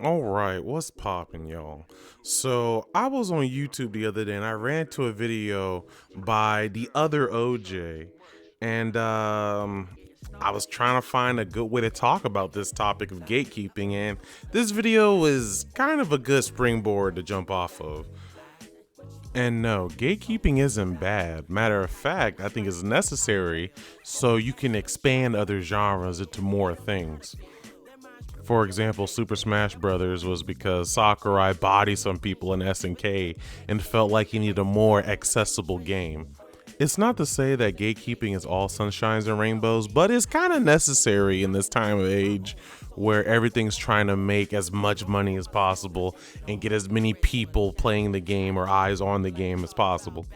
Alright, what's poppin', y'all? So, I was on YouTube the other day and I ran to a video by the other OJ, and I was trying to find a good way to talk about this topic of gatekeeping, and this video was kind of a good springboard to jump off of. And no, gatekeeping isn't bad. Matter of fact, I think it's necessary so you can expand other genres into more things. For example, Super Smash Brothers was because Sakurai bodied some people in SNK and felt like he needed a more accessible game. It's not to say that gatekeeping is all sunshines and rainbows, but it's kind of necessary in this time of age where everything's trying to make as much money as possible and get as many people playing the game or eyes on the game as possible.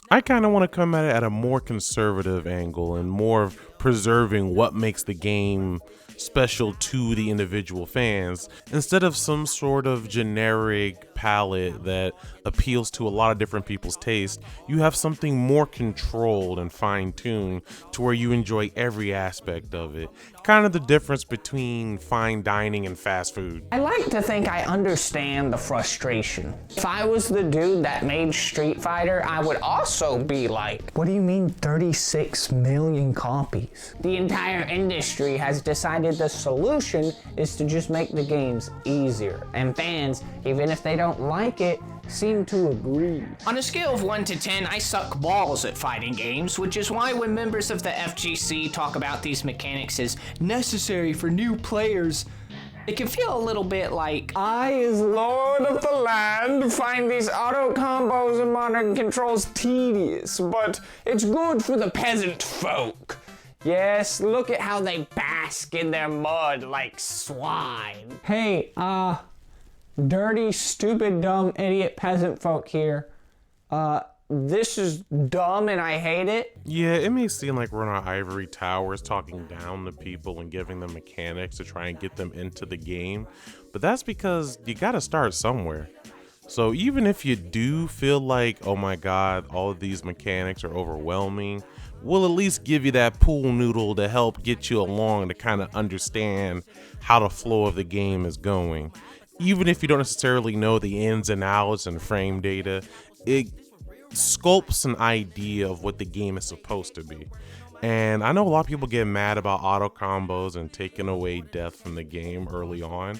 I kind of want to come at it at a more conservative angle and more preserving what makes the game special to the individual fans instead of some sort of generic palette that appeals to a lot of different people's taste. You have something more controlled and fine-tuned to where you enjoy every aspect of it. Kind of the difference between fine dining and fast food. I like to think I understand the frustration. If I was the dude that made Street Fighter, I would also be like, what do you mean 36 million copies? The entire industry has decided the solution is to just make the games easier. And fans, even if they don't like it, seem to agree. On a scale of 1 to 10, I suck balls at fighting games, which is why when members of the FGC talk about these mechanics as necessary for new players, it can feel a little bit like, I, as Lord of the Land, find these auto combos and modern controls tedious, but it's good for the peasant folk. Yes, look at how they bask in their mud like swine. Hey, dirty, stupid, dumb, idiot peasant folk here. This is dumb and I hate it. Yeah, it may seem like we're in our ivory towers talking down to people and giving them mechanics to try and get them into the game, but that's because you gotta start somewhere. So even if you do feel like, oh my god, all of these mechanics are overwhelming, we'll at least give you that pool noodle to help get you along to kind of understand how the flow of the game is going. Even if you don't necessarily know the ins and outs and frame data, it sculpts an idea of what the game is supposed to be. And I know a lot of people get mad about auto combos and taking away death from the game early on,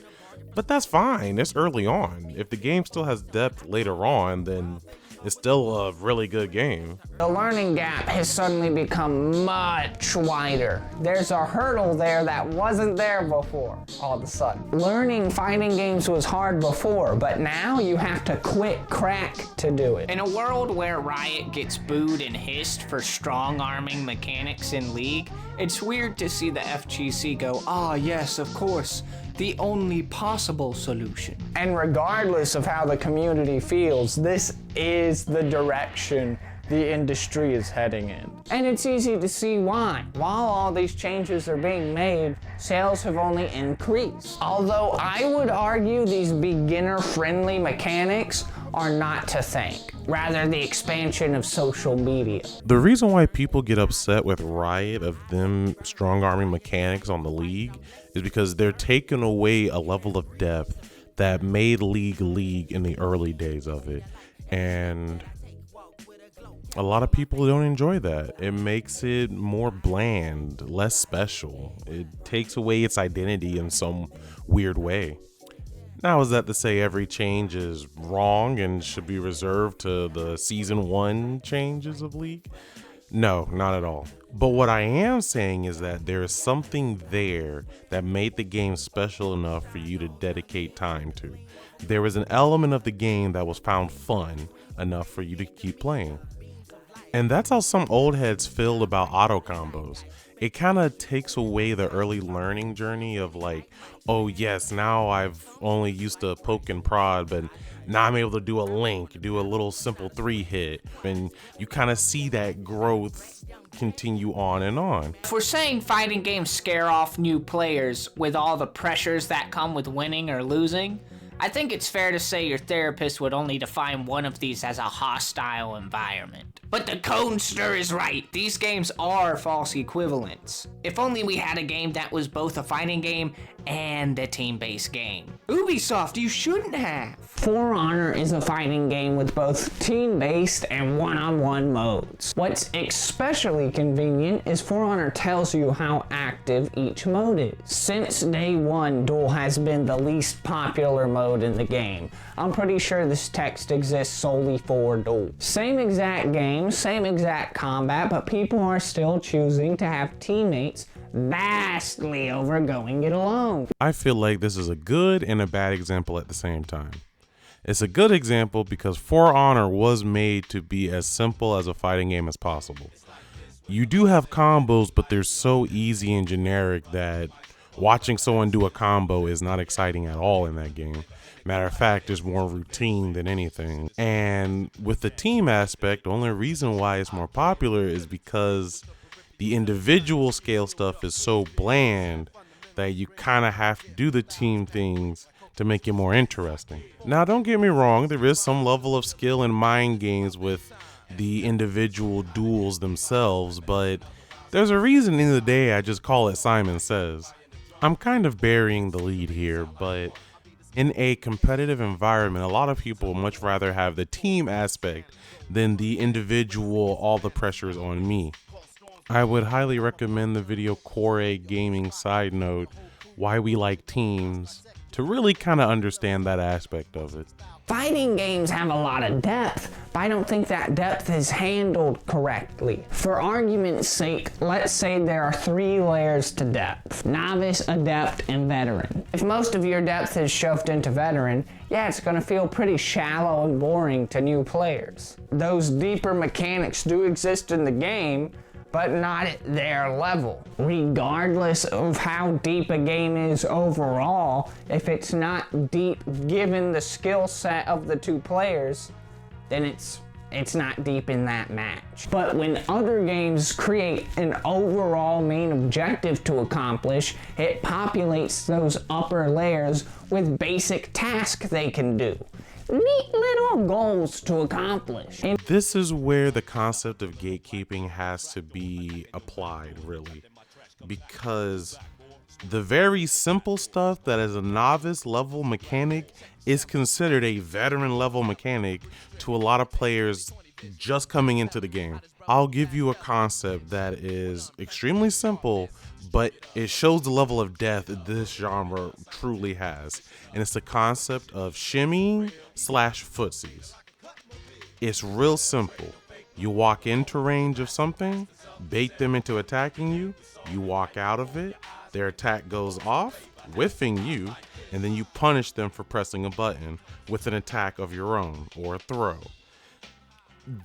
but that's fine. It's early on. If the game still has depth later on, then it's still a really good game. The learning gap has suddenly become much wider. There's a hurdle there that wasn't there before, all of a sudden. Learning fighting games was hard before, but now you have to quit crack to do it. in a world where Riot gets booed and hissed for strong-arming mechanics in League, it's weird to see the FGC go, ah yes, of course, the only possible solution. And regardless of how the community feels, this is the direction the industry is heading in. And it's easy to see why. While all these changes are being made, sales have only increased. Although I would argue these beginner-friendly mechanics are not to thank, rather the expansion of social media. The reason why people get upset with Riot of them strong-arming mechanics on the League is because they're taking away a level of depth that made League in the early days of it. And a lot of people don't enjoy that. It makes it more bland, less special. It takes away its identity in some weird way. Now, is that to say every change is wrong and should be reserved to the Season 1 changes of League? No, not at all. But what I am saying is that there is something there that made the game special enough for you to dedicate time to. There was an element of the game that was found fun enough for you to keep playing. And that's how some old heads feel about auto combos. It kind of takes away the early learning journey of like, oh yes, now I've only used to poke and prod, but now I'm able to do a link, do a little simple 3-hit, and you kind of see that growth continue on and on. If we're saying fighting games scare off new players with all the pressures that come with winning or losing, I think it's fair to say your therapist would only define one of these as a hostile environment. But the Conester is right. These games are false equivalents. If only we had a game that was both a fighting game and a team-based game. Ubisoft, you shouldn't have. For Honor is a fighting game with both team-based and one-on-one modes. What's especially convenient is For Honor tells you how active each mode is. Since day one, Duel has been the least popular mode in the game. I'm pretty sure this text exists solely for Duel. Same exact game, same exact combat, but people are still choosing to have teammates vastly over going it alone. I feel like this is a good and a bad example at the same time. It's a good example because For Honor was made to be as simple as a fighting game as possible. You do have combos, but they're so easy and generic that watching someone do a combo is not exciting at all in that game. Matter of fact, it's more routine than anything. And with the team aspect, the only reason why it's more popular is because the individual scale stuff is so bland that you kind of have to do the team things to make it more interesting. Now, don't get me wrong, there is some level of skill and mind games with the individual duels themselves, but there's a reason in the day I just call it Simon Says. I'm kind of burying the lead here, but in a competitive environment, a lot of people would much rather have the team aspect than the individual, all the pressure is on me. I would highly recommend the video Core Gaming Side Note, Why We Like Teams, to really kind of understand that aspect of it. Fighting games have a lot of depth, but I don't think that depth is handled correctly. For argument's sake, let's say there are 3 layers to depth: novice, adept, and veteran. If most of your depth is shoved into veteran, yeah, it's gonna feel pretty shallow and boring to new players. Those deeper mechanics do exist in the game, but not at their level. Regardless of how deep a game is overall, if it's not deep given the skill set of the 2 players, then it's not deep in that match. But when other games create an overall main objective to accomplish, it populates those upper layers with basic tasks they can do. Neat little goals to accomplish. And this is where the concept of gatekeeping has to be applied, really, because the very simple stuff that is a novice level mechanic is considered a veteran level mechanic to a lot of players just coming into the game. I'll give you a concept that is extremely simple, but it shows the level of depth this genre truly has. And it's the concept of shimmying / footsies. It's real simple. You walk into range of something, bait them into attacking you, you walk out of it, their attack goes off, whiffing you, and then you punish them for pressing a button with an attack of your own or a throw.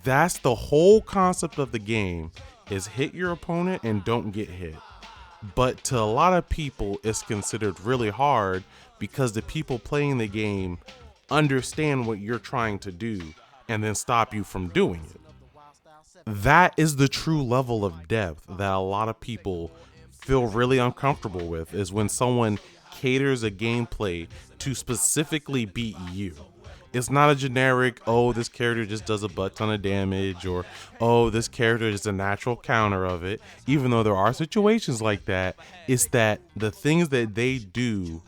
That's the whole concept of the game, is hit your opponent and don't get hit. But to a lot of people, it's considered really hard because the people playing the game understand what you're trying to do and then stop you from doing it. That is the true level of depth that a lot of people feel really uncomfortable with, is when someone caters a gameplay to specifically beat you. It's not a generic, oh, this character just does a butt ton of damage, or, oh, this character is a natural counter of it. Even though there are situations like that, it's that the things that they do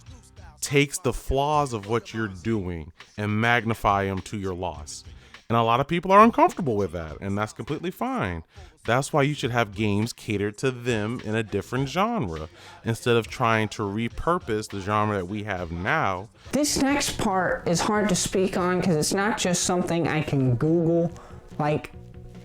takes the flaws of what you're doing and magnify them to your loss. And a lot of people are uncomfortable with that, and that's completely fine. That's why you should have games catered to them in a different genre, instead of trying to repurpose the genre that we have now. this next part is hard to speak on because it's not just something I can Google. Like,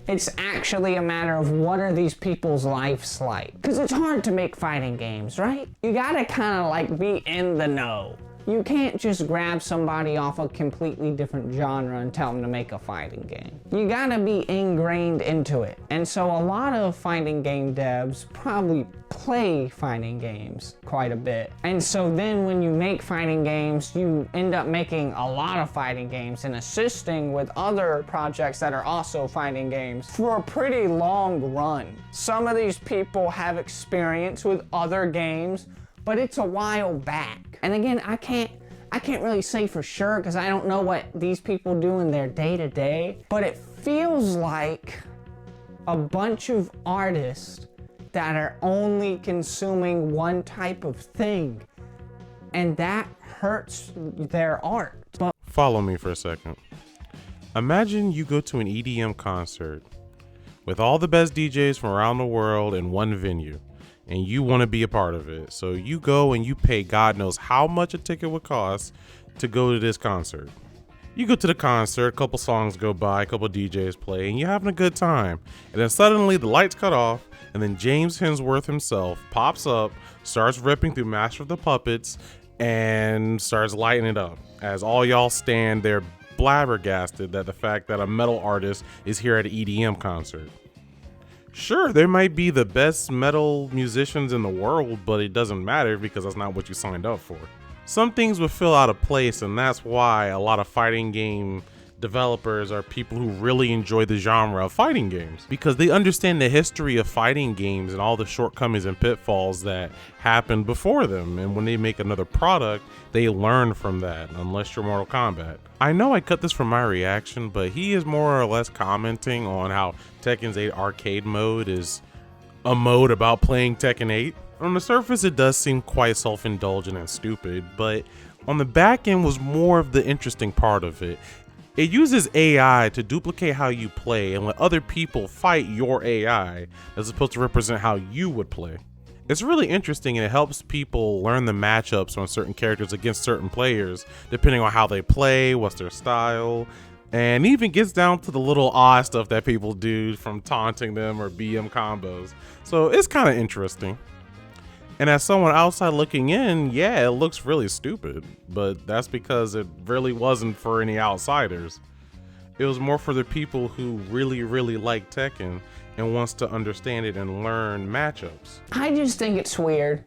it's actually a matter of what are these people's lives like. Because it's hard to make fighting games, right? You gotta kind of like be in the know. You can't just grab somebody off a completely different genre and tell them to make a fighting game. You gotta be ingrained into it. And so a lot of fighting game devs probably play fighting games quite a bit. And so then when you make fighting games, you end up making a lot of fighting games and assisting with other projects that are also fighting games for a pretty long run. Some of these people have experience with other games, but it's a while back. And again, I can't really say for sure because I don't know what these people do in their day-to-day, but it feels like a bunch of artists that are only consuming one type of thing, and that hurts their art. But Follow me for a second. Imagine you go to an EDM concert with all the best DJs from around the world in one venue, and you want to be a part of it. So you go and you pay God knows how much a ticket would cost to go to this concert. You go to the concert, a couple songs go by, a couple DJs play, and you're having a good time. And then suddenly the lights cut off, and then James Hemsworth himself pops up, starts ripping through Master of the Puppets, and starts lighting it up as all y'all stand there flabbergasted at the fact that a metal artist is here at an EDM concert. Sure, there might be the best metal musicians in the world, but it doesn't matter because that's not what you signed up for. Some things would feel out of place, and that's why a lot of fighting game developers are people who really enjoy the genre of fighting games, because they understand the history of fighting games and all the shortcomings and pitfalls that happened before them, and when they make another product, they learn from that, unless you're Mortal Kombat. I know I cut this from my reaction, but he is more or less commenting on how Tekken's 8 arcade mode is a mode about playing Tekken 8. On the surface, it does seem quite self-indulgent and stupid, but on the back end was more of the interesting part of it. It uses AI to duplicate how you play and let other people fight your AI as opposed to represent how you would play. It's really interesting, and it helps people learn the matchups on certain characters against certain players, depending on how they play, what's their style, and even gets down to the little odd stuff that people do, from taunting them or BM combos. So it's kind of interesting. And as someone outside looking in, yeah, it looks really stupid, but that's because it really wasn't for any outsiders. It was more for the people who really like Tekken and wants to understand it and learn matchups. I just think it's weird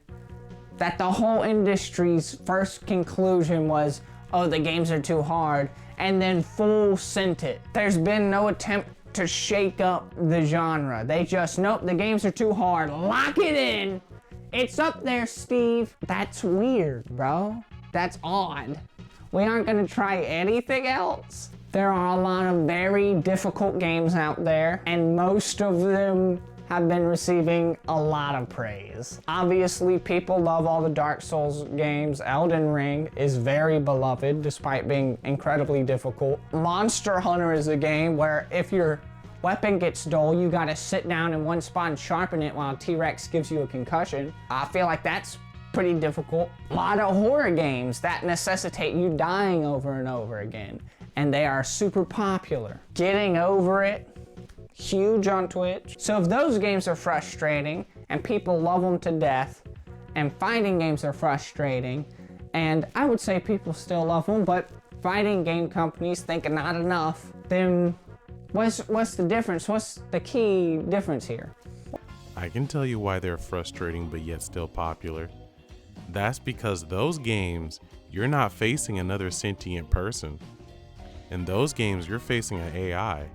that the whole industry's first conclusion was, oh, the games are too hard, and then full sent it. There's been no attempt to shake up the genre. They just, nope, the games are too hard, lock it in. It's up there, Steve. That's weird, bro. That's odd. We aren't gonna try anything else. There are a lot of very difficult games out there, and most of them have been receiving a lot of praise. Obviously, people love all the Dark Souls games. Elden Ring is very beloved, despite being incredibly difficult. Monster Hunter is a game where if your weapon gets dull, you gotta sit down in one spot and sharpen it while T-Rex gives you a concussion. I feel like that's pretty difficult. A lot of horror games that necessitate you dying over and over again, and they are super popular. Getting Over It, huge on Twitch. So if those games are frustrating and people love them to death, and fighting games are frustrating, and I would say people still love them, but fighting game companies think not enough, then what's the difference? What's the key difference here? I can tell you why they're frustrating but yet still popular. That's because those games, you're not facing another sentient person. In those games, you're facing an AI.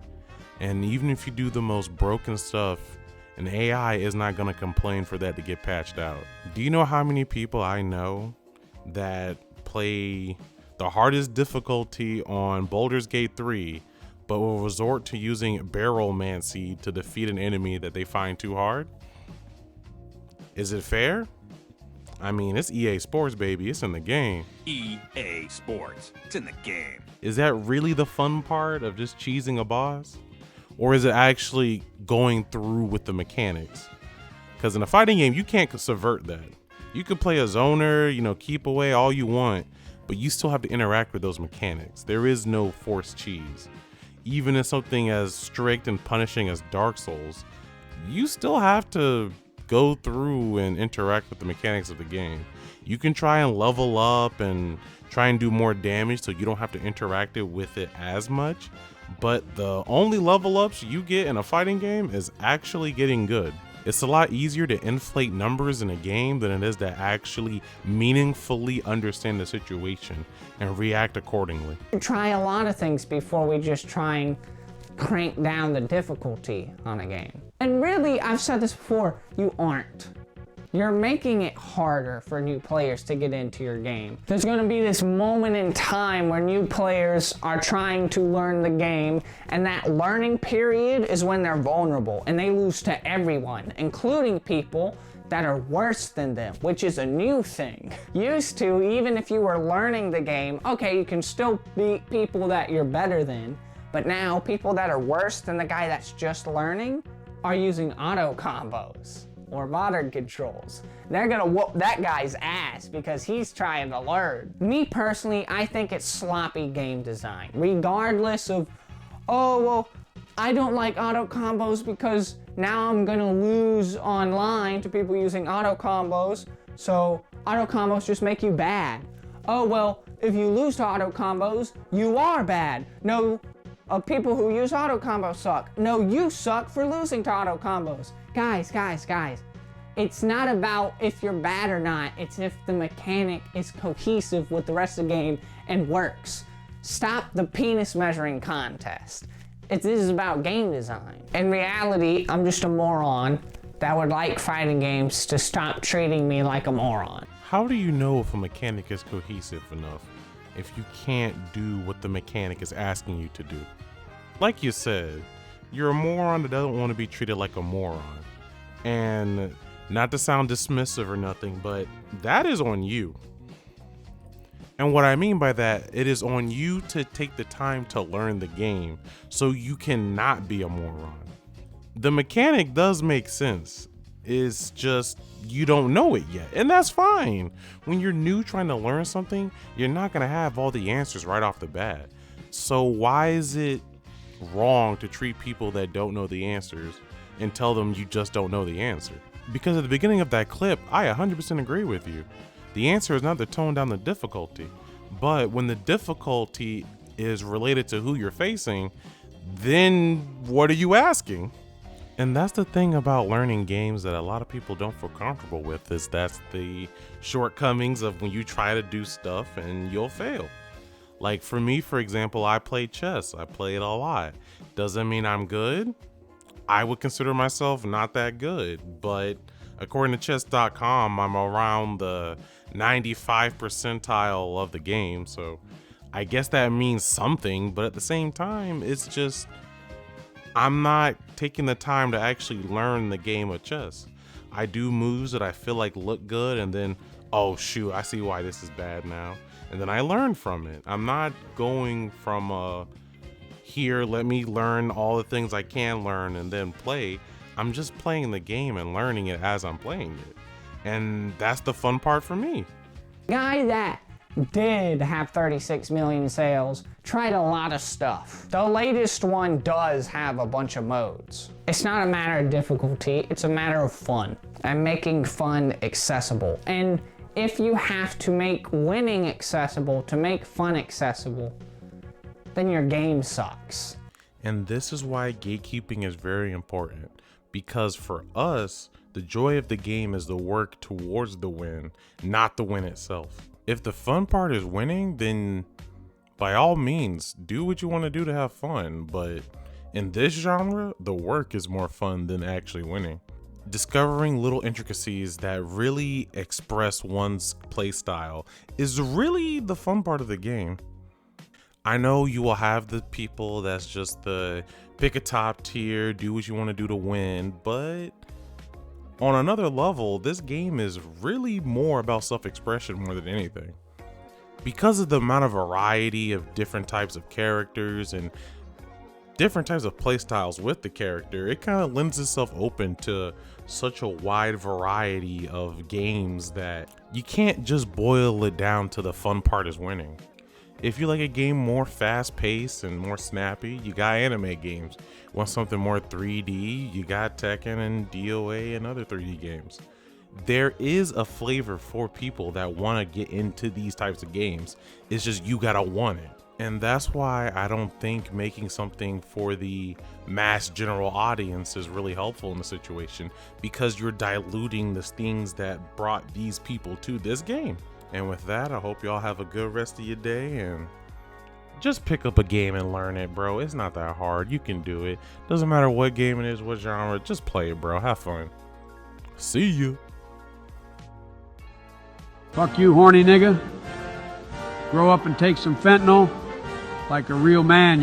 And even if you do the most broken stuff, an AI is not gonna complain for that to get patched out. Do you know how many people I know that play the hardest difficulty on Baldur's Gate 3, but will resort to using barrelmancy to defeat an enemy that they find too hard? Is it fair? I mean, it's EA Sports, baby. It's in the game. EA Sports. It's in the game. Is that really the fun part of just cheesing a boss? Or is it actually going through with the mechanics? Because in a fighting game, you can't subvert that. You can play a zoner, keep away all you want, but you still have to interact with those mechanics. There is no forced cheese. Even in something as strict and punishing as Dark Souls, you still have to go through and interact with the mechanics of the game. You can try and level up and try and do more damage so you don't have to interact with it as much, but the only level ups you get in a fighting game is actually getting good. It's a lot easier to inflate numbers in a game than it is to actually meaningfully understand the situation and react accordingly. We try a lot of things before we just try and crank down the difficulty on a game. And really, I've said this before, you aren't. You're making it harder for new players to get into your game. There's going to be this moment in time where new players are trying to learn the game, and that learning period is when they're vulnerable and they lose to everyone, including people that are worse than them, which is a new thing. Used to, even if you were learning the game, okay, you can still beat people that you're better than, but now people that are worse than the guy that's just learning are using auto combos or modern controls. They're gonna whoop that guy's ass because he's trying to learn. Me personally, I think it's sloppy game design. Regardless of, oh, well, I don't like auto combos because now I'm gonna lose online to people using auto combos, so auto combos just make you bad. Oh, well, if you lose to auto combos, you are bad. No, people who use auto combos suck. No, you suck for losing to auto combos. Guys, it's not about if you're bad or not, it's if the mechanic is cohesive with the rest of the game and works. Stop the penis measuring contest. This is about game design. In reality, I'm just a moron that would like fighting games to stop treating me like a moron. How do you know if a mechanic is cohesive enough if you can't do what the mechanic is asking you to do? Like you said, you're a moron that doesn't want to be treated like a moron. And not to sound dismissive or nothing, but that is on you. And what I mean by that, it is on you to take the time to learn the game so you cannot be a moron. The mechanic does make sense. It's just you don't know it yet, and that's fine. When you're new trying to learn something, you're not gonna have all the answers right off the bat. So why is it wrong to treat people that don't know the answers and tell them you just don't know the answer? Because at the beginning of that clip, I 100% agree with you. The answer is not to tone down the difficulty, but when the difficulty is related to who you're facing, then what are you asking? And that's the thing about learning games that a lot of people don't feel comfortable with, is that's the shortcomings of when you try to do stuff and you'll fail. Like for me, for example, I play chess. I play it a lot. Doesn't mean I'm good. I would consider myself not that good, but according to chess.com, I'm around the 95th percentile of the game. So I guess that means something, but at the same time, it's just, I'm not taking the time to actually learn the game of chess. I do moves that I feel like look good, and then, oh shoot, I see why this is bad now. And then I learn from it. I'm not going from here, let me learn all the things I can learn and then play. I'm just playing the game and learning it as I'm playing it. And that's the fun part for me. Guy that did have 36 million sales tried a lot of stuff. The latest one does have a bunch of modes. It's not a matter of difficulty, it's a matter of fun and making fun accessible. And if you have to make winning accessible to make fun accessible, then your game sucks. And this is why gatekeeping is very important, because for us, the joy of the game is the work towards the win, not the win itself. If the fun part is winning, then by all means, do what you want to do to have fun. But in this genre, the work is more fun than actually winning. Discovering little intricacies that really express one's playstyle is really the fun part of the game. I know you will have the people that's just the pick a top tier, do what you want to do to win, but on another level, this game is really more about self-expression more than anything. Because of the amount of variety of different types of characters and different types of playstyles with the character, it kind of lends itself open to such a wide variety of games that you can't just boil it down to the fun part is winning. If you like a game more fast-paced and more snappy, you got anime games. Want something more 3D, you got Tekken and DOA and other 3D games. There is a flavor for people that want to get into these types of games. It's just you gotta want it. And that's why I don't think making something for the mass general audience is really helpful in the situation, because you're diluting the things that brought these people to this game. And with that, I hope y'all have a good rest of your day, and just pick up a game and learn it, bro. It's not that hard. You can do it. Doesn't matter what game it is, what genre, just play it, bro. Have fun. See you. Fuck you, horny nigga. Grow up and take some fentanyl like a real man.